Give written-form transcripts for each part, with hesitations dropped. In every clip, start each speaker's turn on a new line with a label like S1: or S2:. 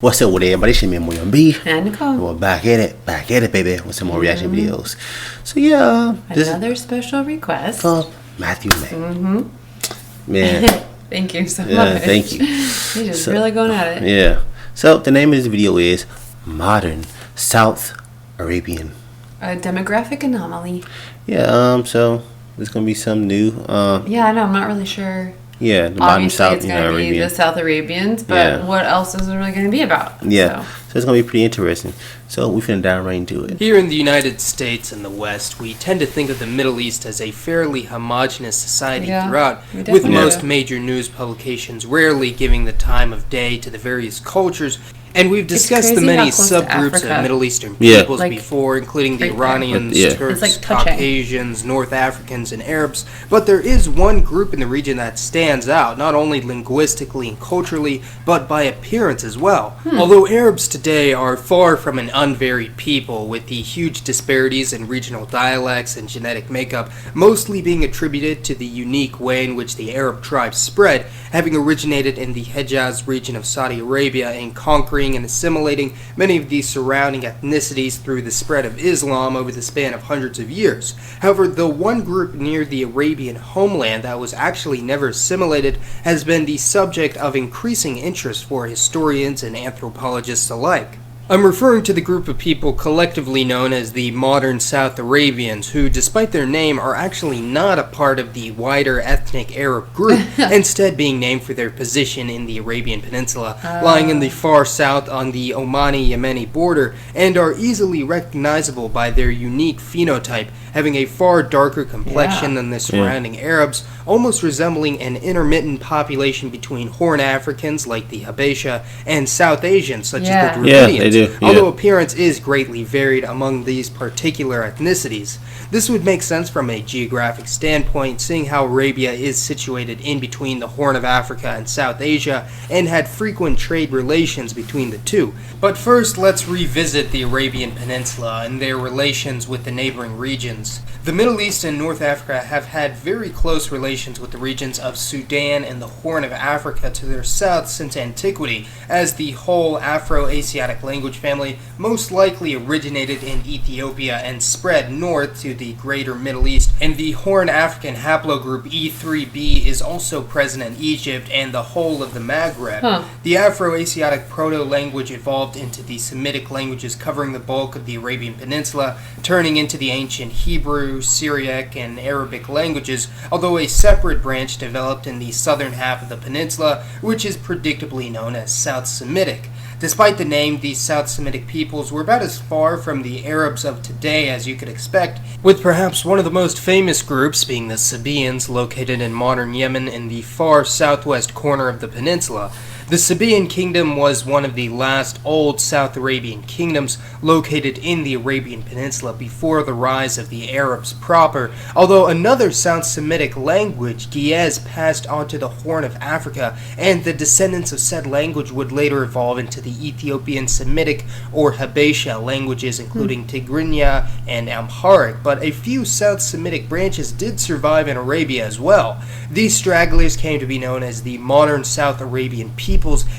S1: What's up with everybody? It's your man William B.
S2: And Nicole.
S1: We're back at it, baby, with some more reaction videos. So yeah,
S2: another special request
S1: for Matthew May. Man,
S2: thank you so
S1: yeah,
S2: much.
S1: thank you.
S2: You're just really going at it.
S1: Yeah. So the name of this video is Modern South Arabian.
S2: A demographic anomaly.
S1: Yeah. So there's gonna be some new.
S2: Yeah, I know. I'm not really sure.
S1: Yeah, the
S2: Obviously,
S1: modern South
S2: it's going to be
S1: Arabian.
S2: the South Arabians, but what else is it really going to be about?
S1: Yeah, so it's going to be pretty interesting. So we finna dive right into it.
S3: Here in the United States and the West, we tend to think of the Middle East as a fairly homogenous society throughout, with most major news publications rarely giving the time of day to the various cultures. And we've discussed the many subgroups of Middle Eastern peoples before, including the Iranians, Turks, Caucasians, North Africans, and Arabs. But there is one group in the region that stands out, not only linguistically and culturally, but by appearance as well. Although Arabs today are far from an unvaried people, with the huge disparities in regional dialects and genetic makeup mostly being attributed to the unique way in which the Arab tribes spread, having originated in the Hejaz region of Saudi Arabia and conquering and assimilating many of the surrounding ethnicities through the spread of Islam over the span of hundreds of years. However, the one group near the Arabian homeland that was actually never assimilated has been the subject of increasing interest for historians and anthropologists alike. I'm referring to the group of people collectively known as the modern South Arabians, who, despite their name, are actually not a part of the wider ethnic Arab group, instead being named for their position in the Arabian Peninsula, lying in the far south on the Omani-Yemeni border, and are easily recognizable by their unique phenotype, having a far darker complexion than the surrounding Arabs, almost resembling an intermittent population between Horn Africans like the Habesha and South Asians such as the Dravidians. Although appearance is greatly varied among these particular ethnicities. This would make sense from a geographic standpoint, seeing how Arabia is situated in between the Horn of Africa and South Asia, and had frequent trade relations between the two. But first, let's revisit the Arabian Peninsula and their relations with the neighboring regions. The Middle East and North Africa have had very close relations with the regions of Sudan and the Horn of Africa to their south since antiquity, as the whole Afro-Asiatic language family most likely originated in Ethiopia and spread north to the greater Middle East, and the Horn African haplogroup E3b is also present in Egypt and the whole of the Maghreb. The Afro-Asiatic proto-language evolved into the Semitic languages covering the bulk of the Arabian Peninsula, turning into the ancient Hebrew, Syriac, and Arabic languages, although a separate branch developed in the southern half of the peninsula, which is predictably known as South Semitic. Despite the name, these South Semitic peoples were about as far from the Arabs of today as you could expect, with perhaps one of the most famous groups being the Sabaeans, located in modern Yemen in the far southwest corner of the peninsula. The Sabaean kingdom was one of the last old South Arabian kingdoms located in the Arabian Peninsula before the rise of the Arabs proper, although another South Semitic language, Ge'ez, passed onto the Horn of Africa, and the descendants of said language would later evolve into the Ethiopian Semitic or Habesha languages, including Tigrinya and Amharic, but a few South Semitic branches did survive in Arabia as well. These stragglers came to be known as the modern South Arabian peoples,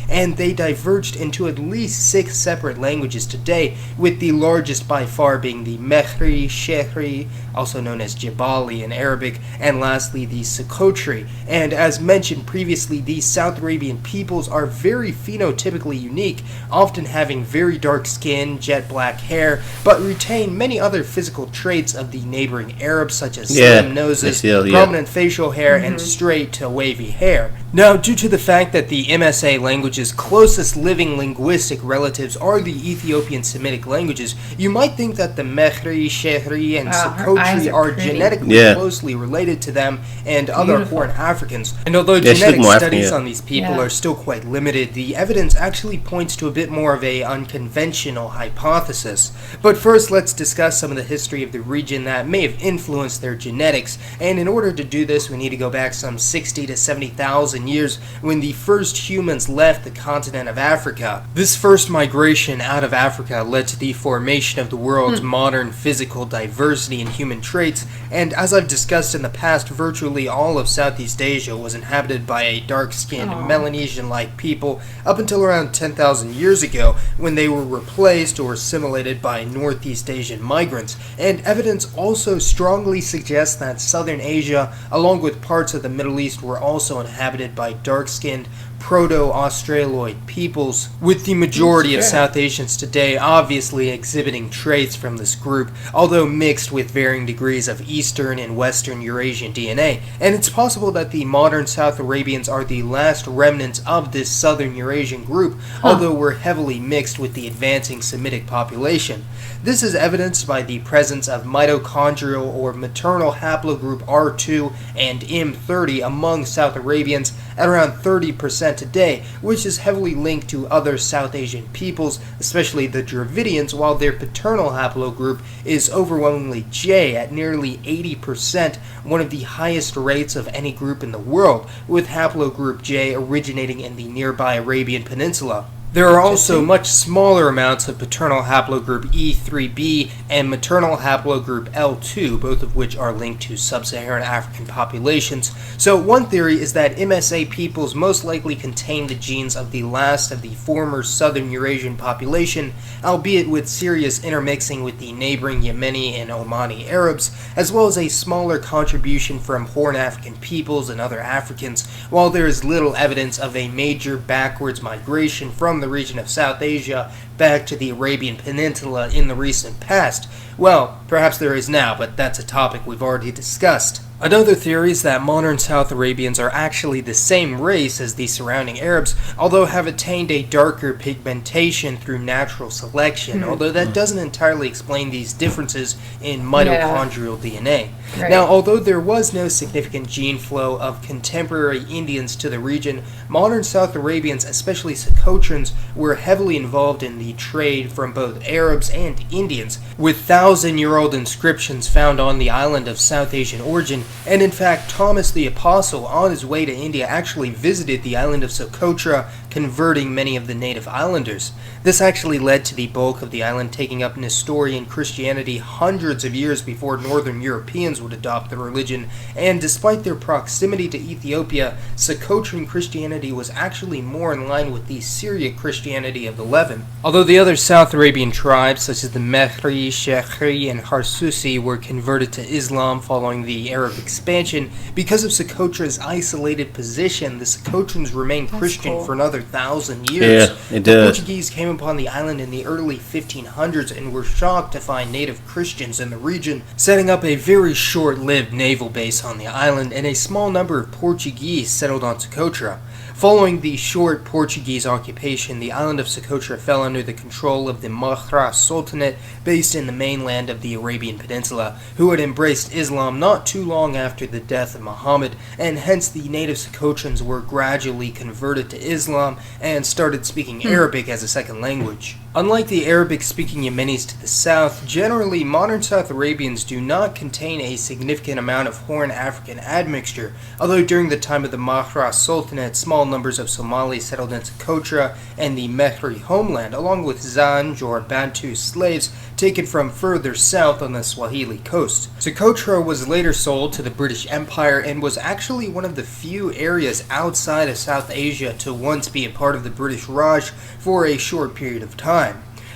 S3: and they diverged into at least 6 separate languages today, with the largest by far being the Mehri, Shehri, also known as Jabali in Arabic, and lastly the Socotri. And as mentioned previously, these South Arabian peoples are very phenotypically unique, often having very dark skin, jet black hair, but retain many other physical traits of the neighboring Arabs, such as slim noses, prominent facial hair, and straight to wavy hair. Now, due to the fact that the MSA language's closest living linguistic relatives are the Ethiopian Semitic languages, you might think that the Mehri, Shehri, and Socotri are genetically closely related to them and other Horn Africans. And although genetic studies on these people are still quite limited, the evidence actually points to a bit more of a unconventional hypothesis. But first, let's discuss some of the history of the region that may have influenced their genetics, and in order to do this, we need to go back some 60 to 70,000 years when the first humans Arabians left the continent of Africa. This first migration out of Africa led to the formation of the world's modern physical diversity and human traits, and as I've discussed in the past, virtually all of Southeast Asia was inhabited by a dark-skinned Melanesian-like people up until around 10,000 years ago, when they were replaced or assimilated by Northeast Asian migrants. And evidence also strongly suggests that Southern Asia, along with parts of the Middle East, were also inhabited by dark-skinned Proto-Australoid peoples, with the majority of South Asians today obviously exhibiting traits from this group, although mixed with varying degrees of Eastern and Western Eurasian DNA. And it's possible that the modern South Arabians are the last remnants of this Southern Eurasian group, although we're heavily mixed with the advancing Semitic population. This is evidenced by the presence of mitochondrial or maternal haplogroup R2 and M30 among South Arabians at around 30% today, which is heavily linked to other South Asian peoples, especially the Dravidians, while their paternal haplogroup is overwhelmingly J at nearly 80%, one of the highest rates of any group in the world, with haplogroup J originating in the nearby Arabian Peninsula. There are also much smaller amounts of paternal haplogroup E3b and maternal haplogroup L2, both of which are linked to sub-Saharan African populations. So one theory is that MSA peoples most likely contain the genes of the last of the former Southern Eurasian population, albeit with serious intermixing with the neighboring Yemeni and Omani Arabs, as well as a smaller contribution from Horn African peoples and other Africans, while there is little evidence of a major backwards migration from the region of South Asia back to the Arabian Peninsula in the recent past. Well, perhaps there is now, but that's a topic we've already discussed. Another theory is that modern South Arabians are actually the same race as the surrounding Arabs, although have attained a darker pigmentation through natural selection, although that doesn't entirely explain these differences in mitochondrial DNA. Right. Now, although there was no significant gene flow of contemporary Indians to the region, modern South Arabians, especially Socotrans, were heavily involved in the trade from both Arabs and Indians, with thousand-year-old inscriptions found on the island of South Asian origin. And in fact, Thomas the Apostle, on his way to India, actually visited the island of Socotra, converting many of the native islanders. This actually led to the bulk of the island taking up Nestorian Christianity hundreds of years before northern Europeans would adopt the religion, and despite their proximity to Ethiopia, Socotran Christianity was actually more in line with the Syriac Christianity of the Levant. Although the other South Arabian tribes, such as the Mehri, Shekhri, and Harsusi, were converted to Islam following the Arab expansion, because of Socotra's isolated position, the Socotrans remained Christian for another 1,000 years. The Portuguese came upon the island in the early 1500s and were shocked to find native Christians in the region, setting up a very short-lived naval base on the island, and a small number of Portuguese settled on Socotra. Following the short Portuguese occupation, the island of Socotra fell under the control of the Mahra Sultanate, based in the mainland of the Arabian Peninsula, who had embraced Islam not too long after the death of Muhammad, and hence the native Socotrans were gradually converted to Islam and started speaking Arabic as a second language. Unlike the Arabic-speaking Yemenis to the south, generally modern South Arabians do not contain a significant amount of Horn African admixture, although during the time of the Mahra Sultanate, small numbers of Somalis settled in Socotra and the Mehri homeland, along with Zanj or Bantu slaves taken from further south on the Swahili coast. Socotra was later sold to the British Empire and was actually one of the few areas outside of South Asia to once be a part of the British Raj for a short period of time.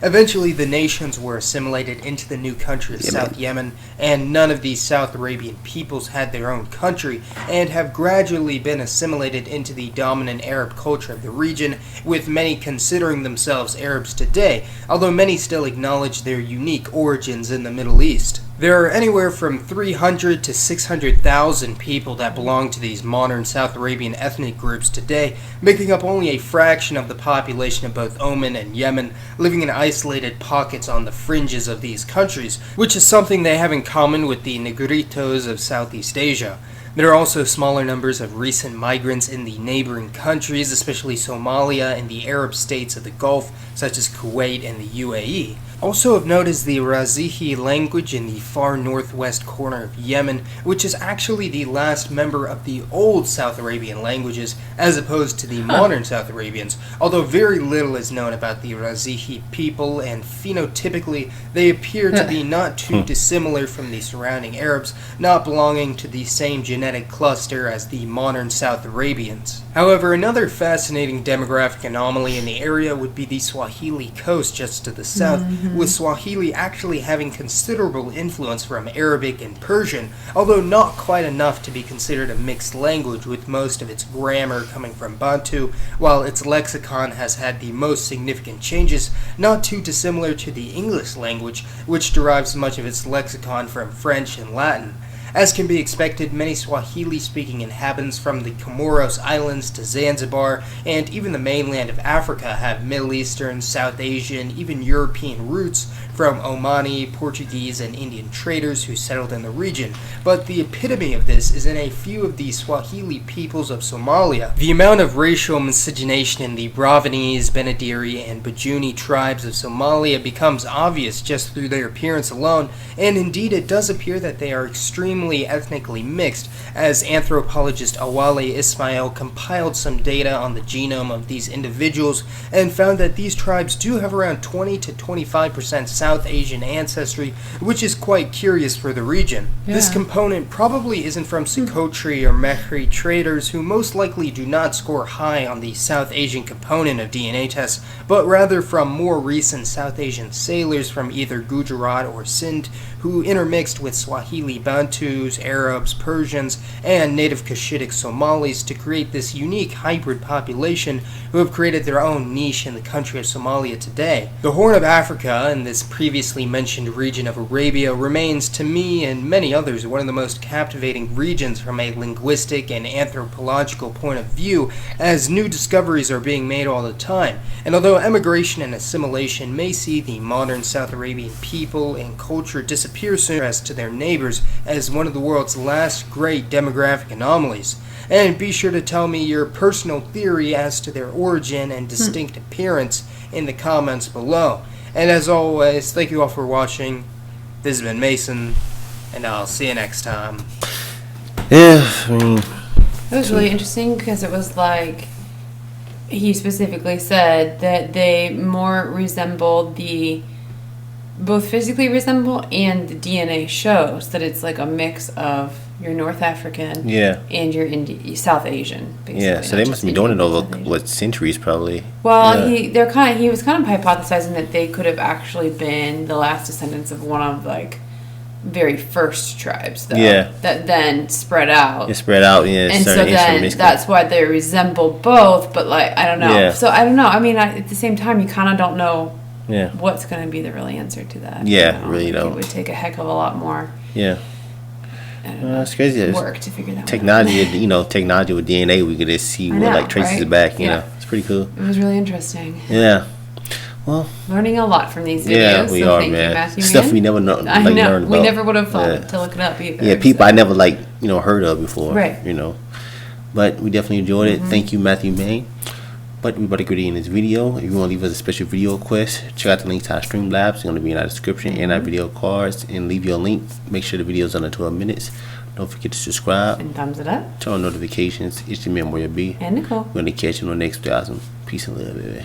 S3: Eventually, the nations were assimilated into the new country of South Yemen, and none of these South Arabian peoples had their own country, and have gradually been assimilated into the dominant Arab culture of the region, with many considering themselves Arabs today, although many still acknowledge their unique origins in the Middle East. There are anywhere from 300 to 600,000 people that belong to these modern South Arabian ethnic groups today, making up only a fraction of the population of both Oman and Yemen, living in isolated pockets on the fringes of these countries, which is something they have in common with the Negritos of Southeast Asia. There are also smaller numbers of recent migrants in the neighboring countries, especially Somalia and the Arab states of the Gulf, such as Kuwait and the UAE. Also of note is the Razihi language in the far northwest corner of Yemen, which is actually the last member of the old South Arabian languages, as opposed to the modern South Arabians, although very little is known about the Razihi people, and phenotypically they appear to be not too dissimilar from the surrounding Arabs, not belonging to the same genetic cluster as the modern South Arabians. However, another fascinating demographic anomaly in the area would be the Swahili coast just to the south, with Swahili actually having considerable influence from Arabic and Persian, although not quite enough to be considered a mixed language, with most of its grammar coming from Bantu, while its lexicon has had the most significant changes, not too dissimilar to the English language, which derives much of its lexicon from French and Latin. As can be expected, many Swahili-speaking inhabitants from the Comoros Islands to Zanzibar and even the mainland of Africa have Middle Eastern, South Asian, even European roots from Omani, Portuguese, and Indian traders who settled in the region, but the epitome of this is in a few of the Swahili peoples of Somalia. The amount of racial miscegenation in the Bravanese, Benadiri, and Bajuni tribes of Somalia becomes obvious just through their appearance alone, and indeed it does appear that they are extremely ethnically mixed, as anthropologist Awale Ismail compiled some data on the genome of these individuals and found that these tribes do have around 20 to 25% South Asian ancestry, which is quite curious for the region.
S2: Yeah.
S3: This component probably isn't from Socotra or Mehri traders, who most likely do not score high on the South Asian component of DNA tests, but rather from more recent South Asian sailors from either Gujarat or Sindh, who intermixed with Swahili Bantus, Arabs, Persians, and native Cushitic Somalis to create this unique hybrid population who have created their own niche in the country of Somalia today. The Horn of Africa, in this previously mentioned region of Arabia, remains, to me and many others, one of the most captivating regions from a linguistic and anthropological point of view, as new discoveries are being made all the time. And although emigration and assimilation may see the modern South Arabian people and culture disappear soon as to their neighbors as one of the world's last great demographic anomalies. And be sure to tell me your personal theory as to their origin and distinct appearance in the comments below. And as always, thank you all for watching. This has been Mason, and I'll see you next time.
S1: Yeah, I mean,
S2: it was really interesting because it was like he specifically said that they more resembled both physically resemble, and the DNA shows that it's like a mix of your North African and your South Asian. Basically,
S1: yeah, so they must be doing it over centuries probably.
S2: Well, he was kind of hypothesizing that they could have actually been the last descendants of one of like very first tribes, though. Yeah. That then spread out. And so then that's why they resemble both. But like I don't know. Yeah. So I don't know. I mean, at the same time, you kind of don't know. Yeah. What's going to be the real answer to that?
S1: Yeah, really don't.
S2: It would take a heck of a lot more.
S1: Yeah. It's crazy.
S2: Work to figure that
S1: technology, out. Technology with DNA, we could just see what like traces it back. You know, it's pretty cool.
S2: It was really interesting.
S1: Yeah. Well,
S2: learning a lot from these videos.
S1: Yeah, we are, man.
S2: You, Matthew,
S1: stuff we never know.
S2: I know.
S1: Learned about.
S2: We never would have thought to look it up either.
S1: Yeah, people I never heard of before.
S2: Right.
S1: But we definitely enjoyed it. Thank you, Matthew May. But we about to get in this video. If you want to leave us a special video request, check out the link to our Streamlabs. It's going to be in our description and our video cards. And leave your link. Make sure the video is under 12 minutes. Don't forget to subscribe.
S2: And thumbs it up.
S1: Turn on notifications. It's your man, Warrior B.
S2: And Nicole.
S1: We're going to catch you on the next 1,000. Peace and love, baby.